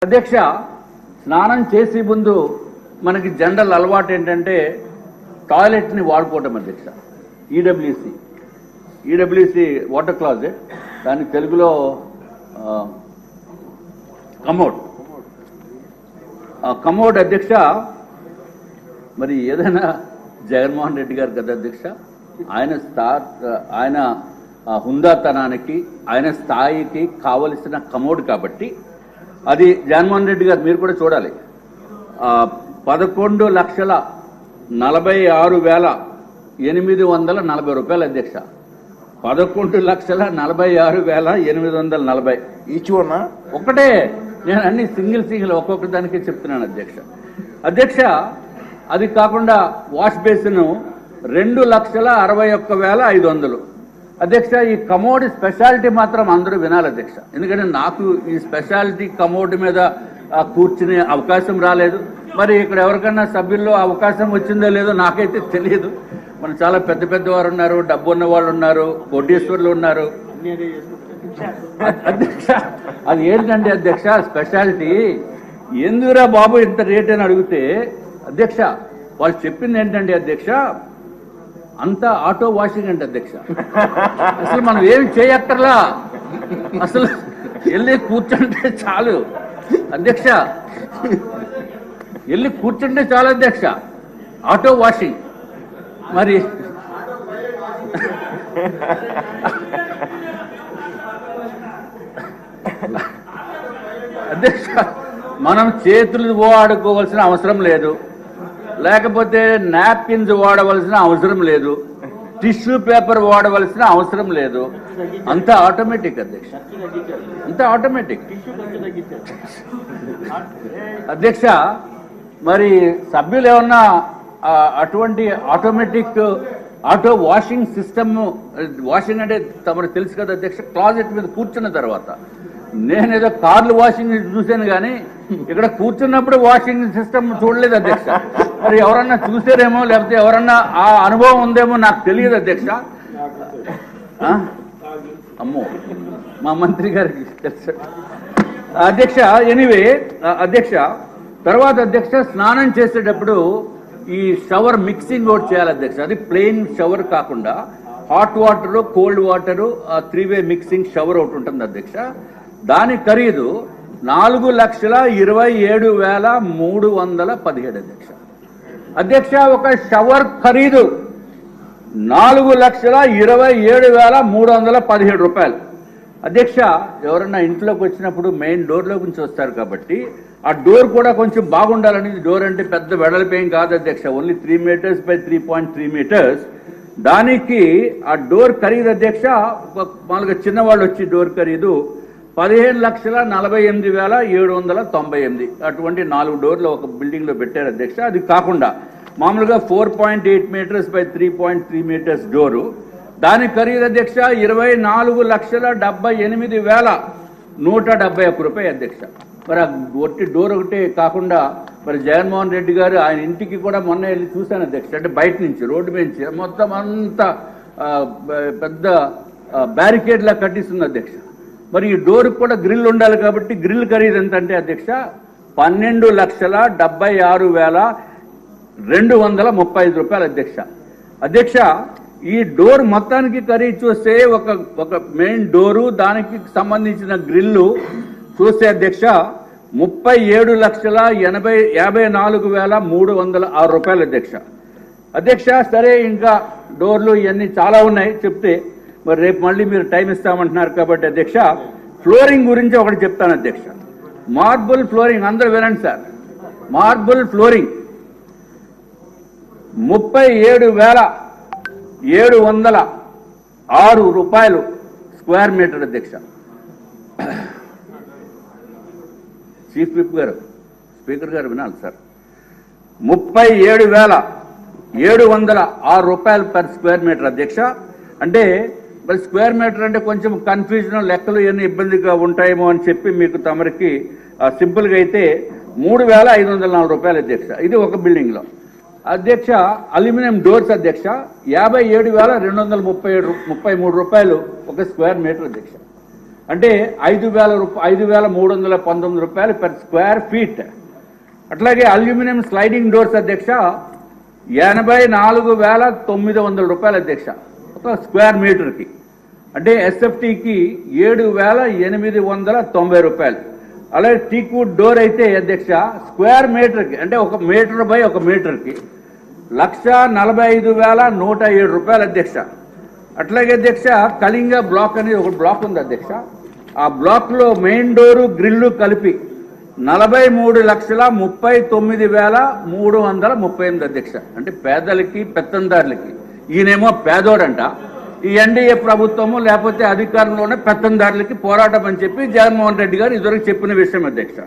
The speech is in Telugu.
అధ్యక్ష, స్నానం చేసే ముందు మనకి జనరల్ అలవాటు ఏంటంటే టాయిలెట్ని వాడుకోవటం అధ్యక్ష. ఈడబ్ల్యూసి వాటర్ క్లాజెట్, దాని తెలుగులో కమోడ్ అధ్యక్ష. మరి ఏదైనా జగన్మోహన్ రెడ్డి గారు కదా అధ్యక్ష, ఆయన హుందాతనానికి ఆయన స్థాయికి కావలసిన కమోడ్ కాబట్టి అది జగన్మోహన్ రెడ్డి గారు మీరు కూడా చూడాలి. 11,46,840 రూపాయలు అధ్యక్ష. 11,46,840 ఈచ్ వన్ ఒకటే. నేను అన్ని సింగిల్ ఒక్కొక్క దానికి చెప్తున్నాను అధ్యక్ష. అధ్యక్ష, అది కాకుండా వాష్ బేసిన్ 2,61,500. అధ్యక్ష, ఈ కమోడ్ స్పెషాలిటీ మాత్రం అందరూ వినాలి అధ్యక్ష. ఎందుకంటే నాకు ఈ స్పెషాలిటీ కమోడ్ మీద కూర్చునే అవకాశం రాలేదు. మరి ఇక్కడ ఎవరికన్నా సభ్యుల్లో అవకాశం వచ్చిందో లేదో నాకైతే తెలియదు. మన చాలా పెద్ద పెద్దవారు ఉన్నారు, డబ్బు ఉన్న వాళ్ళు ఉన్నారు, కోటీశ్వరులు ఉన్నారు. అధ్యక్ష, అది ఏంటంటే అధ్యక్ష స్పెషాలిటీ ఎందుకురా బాబు ఇంత రేట్ అని అడిగితే అధ్యక్ష వాళ్ళు చెప్పింది ఏంటంటే అధ్యక్ష అంతా ఆటో వాషింగ్ అంటే అధ్యక్ష. అసలు మనం ఏమి చేయక్కర్లా, అసలు వెళ్ళి కూర్చుంటే చాలు అధ్యక్ష. వెళ్ళి కూర్చుంటే చాలు అధ్యక్ష, ఆటో వాషింగ్. మరి అధ్యక్ష మనం చేతులు వాడుకోవాల్సిన అవసరం లేదు, లేకపోతే నాప్కిన్స్ వాడవలసిన అవసరం లేదు, టిష్యూ పేపర్ వాడవలసిన అవసరం లేదు. అంతా ఆటోమేటిక్ అధ్యక్ష, అంతా ఆటోమేటిక్ అధ్యక్ష. మరి సభ్యులు ఏమన్నా అటువంటి automatic auto washing system, washing అంటే తమకు తెలుసు కదా అధ్యక్ష, క్లాజెట్ మీద కూర్చున్న తర్వాత. నేనేదో కార్లు వాషింగ్ చూశాను కానీ ఇక్కడ కూర్చున్నప్పుడు వాషింగ్ సిస్టమ్ చూడలేదు అధ్యక్ష. మరి ఎవరన్నా చూసారేమో, లేకపోతే ఎవరన్నా ఆ అనుభవం ఉందేమో నాకు తెలియదు అధ్యక్ష. అమ్మో, మా మంత్రి గారికి తెలుసు అధ్యక్ష. ఎనీవే అధ్యక్ష, తర్వాత అధ్యక్ష స్నానం చేసేటప్పుడు ఈ షవర్ మిక్సింగ్ ఒకటి చేయాలి అధ్యక్ష. అది ప్లెయిన్ షవర్ కాకుండా హాట్ వాటరు, కోల్డ్ వాటరు, 3-వే మిక్సింగ్ షవర్ ఒకటి ఉంటుంది అధ్యక్ష. దాని ఖరీదు 4,27,317 అధ్యక్ష. అధ్యక్ష, ఒక షవర్ ఖరీదు 4,27,317 రూపాయలు అధ్యక్ష. ఎవరన్నా ఇంట్లోకి వచ్చినప్పుడు మెయిన్ డోర్లో నుంచి వస్తారు కాబట్టి ఆ డోర్ కూడా కొంచెం బాగుండాలని. డోర్ అంటే పెద్ద వెడల్పేం కాదు అధ్యక్ష, ఓన్లీ 3 meters by 3.3 meters. దానికి ఆ డోర్ ఖరీదు అధ్యక్ష, మామూలుగా చిన్నవాళ్ళు వచ్చి డోర్ ఖరీదు 15,48,798. అటువంటి 4 డోర్లు ఒక బిల్డింగ్ లో పెట్టారు అధ్యక్ష. అది కాకుండా మామూలుగా 4.8 meters by 3.3 meters డోరు, దాని ఖరీదు అధ్యక్ష 24,78,171 రూపాయలు అధ్యక్ష. మరి ఆ ఒట్టి డోర్ ఒకటే కాకుండా మరి జగన్మోహన్ రెడ్డి గారు ఆయన ఇంటికి కూడా మొన్న వెళ్ళి చూశాను అధ్యక్ష. అంటే బయట నుంచి రోడ్డు నుంచి మొత్తం అంతా పెద్ద బ్యారికేడ్ లా కట్టిస్తుంది అధ్యక్ష. మరి ఈ డోర్ కూడా గ్రిల్ ఉండాలి కాబట్టి గ్రిల్ ఖరీదు ఎంత అంటే అధ్యక్ష 12,76,235 రూపాయలు అధ్యక్ష. అధ్యక్ష, ఈ డోర్ మొత్తానికి ఖరీదు చూస్తే ఒక మెయిన్ డోరు, దానికి సంబంధించిన గ్రిల్లు చూస్తే అధ్యక్ష 37,54,306 రూపాయలు అధ్యక్ష. అధ్యక్ష, సరే ఇంకా డోర్లు ఇవన్నీ చాలా ఉన్నాయి చెప్తే, మరి రేపు మళ్ళీ మీరు టైం ఇస్తామంటున్నారు కాబట్టి అధ్యక్ష ఫ్లోరింగ్ గురించి ఒకటి చెప్తాను అధ్యక్ష. మార్బుల్ ఫ్లోరింగ్, అందరూ వినండి సార్. మార్బుల్ ఫ్లోరింగ్ 37,706 రూపాయలు స్క్వేర్ మీటర్ అధ్యక్ష. చీఫ్ విప్ గారు, స్పీకర్ గారు వినాలి సార్. 37,706 రూపాయలు పర్ స్క్వేర్ మీటర్ అధ్యక్ష. అంటే మరి స్క్వేర్ మీటర్ అంటే కొంచెం కన్ఫ్యూజన్, లెక్కలు ఇవన్నీ ఇబ్బందిగా ఉంటాయేమో అని చెప్పి మీకు తమరికి సింపుల్గా అయితే 3,504 రూపాయలు అధ్యక్ష. ఇది ఒక బిల్డింగ్లో. అధ్యక్ష అల్యూమినియం డోర్స్ అధ్యక్ష 57,233 రూపాయలు ఒక స్క్వేర్ మీటర్ అధ్యక్ష. అంటే 5,319 రూపాయలు పర్ స్క్వేర్ ఫీట్. అట్లాగే అల్యూమినియం స్లైడింగ్ డోర్స్ అధ్యక్ష 84,900 రూపాయలు అధ్యక్ష ఒక స్క్వేర్ మీటర్కి. అంటే ఎస్ఎఫ్టీకి 7,890 రూపాయలు. అలాగే టీక్వుడ్ డోర్ అయితే అధ్యక్ష స్క్వేర్ మీటర్కి అంటే 1 మీటర్ బై 1 మీటర్కి 1,45,107 రూపాయలు అధ్యక్ష. అట్లాగే అధ్యక్ష కళింగ బ్లాక్ అనేది ఒక బ్లాక్ ఉంది అధ్యక్ష. ఆ బ్లాక్లో మెయిన్ డోరు గ్రిల్లు కలిపి 43,39,338 అధ్యక్ష. అంటే పేదలకి పెత్తందారులకి. ఈయనేమో పేదోడంట, ఈ ఎన్డీఏ ప్రభుత్వము లేకపోతే అధికారంలోనే పెత్తందారులకి పోరాటం అని చెప్పి జగన్మోహన్ రెడ్డి గారు ఇదివరకు చెప్పిన విషయం అధ్యక్ష.